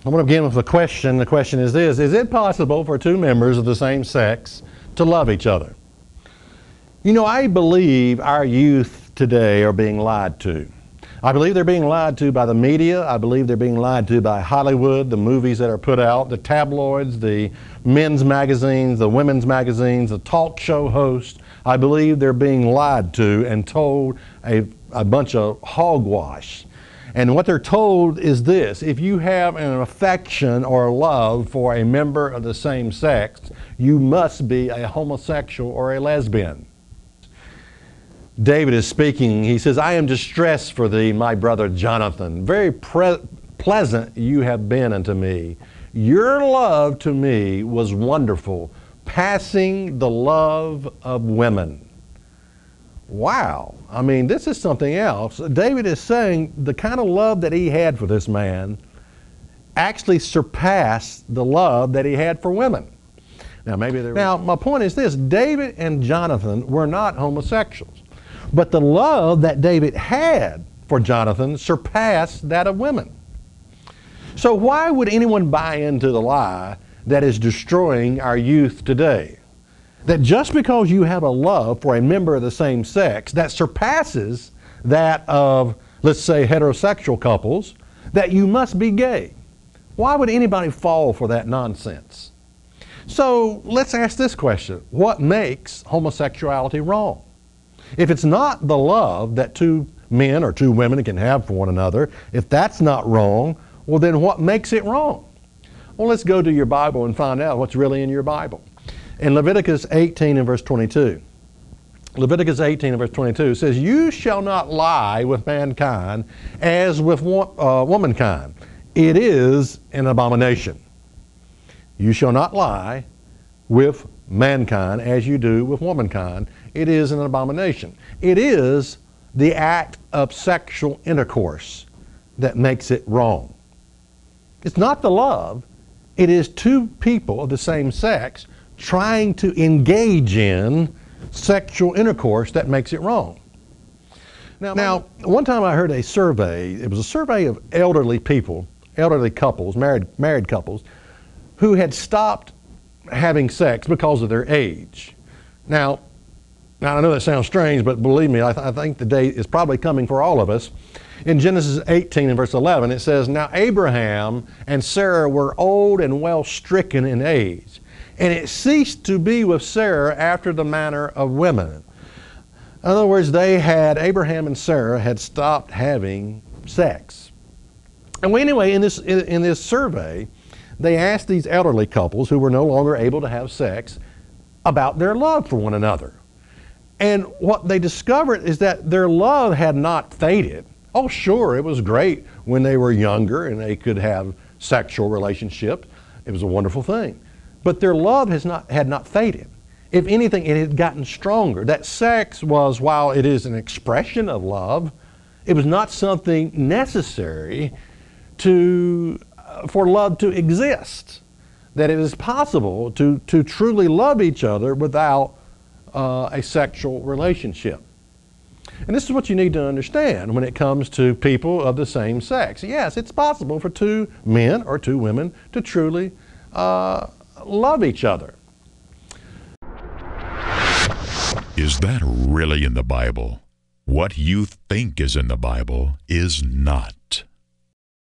I want to begin with a question. The question is this: is it possible for two members of the same sex to love each other? You know, I believe our youth today are being lied to. I believe they're being lied to by the media. I believe they're being lied to by Hollywood, the movies that are put out, the tabloids, the men's magazines, the women's magazines, the talk show hosts. I believe they're being lied to and told a bunch of hogwash. And what they're told is this: if you have an affection or a love for a member of the same sex, you must be a homosexual or a lesbian. David is speaking. He says, "I am distressed for thee, my brother Jonathan. Very pleasant you have been unto me. Your love to me was wonderful, passing the love of women." Wow. I mean, this is something else. David is saying the kind of love that he had for this man actually surpassed the love that he had for women. Now, my point is this: David and Jonathan were not homosexuals, but the love that David had for Jonathan surpassed that of women. So why would anyone buy into the lie that is destroying our youth today? That just because you have a love for a member of the same sex that surpasses that of, let's say, heterosexual couples, that you must be gay. Why would anybody fall for that nonsense? So let's ask this question: what makes homosexuality wrong? If it's not the love that two men or two women can have for one another, if that's not wrong, well then what makes it wrong? Well, let's go to your Bible and find out what's really in your Bible. In Leviticus 18 and verse 22, Leviticus 18 and verse 22 says, "You shall not lie with mankind as with womankind. It is an abomination." You shall not lie with mankind as you do with womankind. It is an abomination. It is the act of sexual intercourse that makes it wrong. It's not the love. It is two people of the same sex trying to engage in sexual intercourse that makes it wrong. Now, one time I heard a survey. It was a survey of elderly people, elderly couples, married couples, who had stopped having sex because of their age. Now I know that sounds strange, but believe me, I think the day is probably coming for all of us. In Genesis 18 and verse 11, it says, "Now Abraham and Sarah were old and well stricken in age, and it ceased to be with Sarah after the manner of women." In other words, Abraham and Sarah had stopped having sex. And anyway, in this survey, they asked these elderly couples who were no longer able to have sex about their love for one another. And what they discovered is that their love had not faded. Oh, sure, it was great when they were younger and they could have sexual relationships. It was a wonderful thing. But their love had not faded. If anything, it had gotten stronger. That sex was, while it is an expression of love, it was not something necessary for love to exist. That it is possible to truly love each other without a sexual relationship. And this is what you need to understand when it comes to people of the same sex. Yes, it's possible for two men or two women to truly love each other. Is that really in the Bible? What you think is in the Bible is not.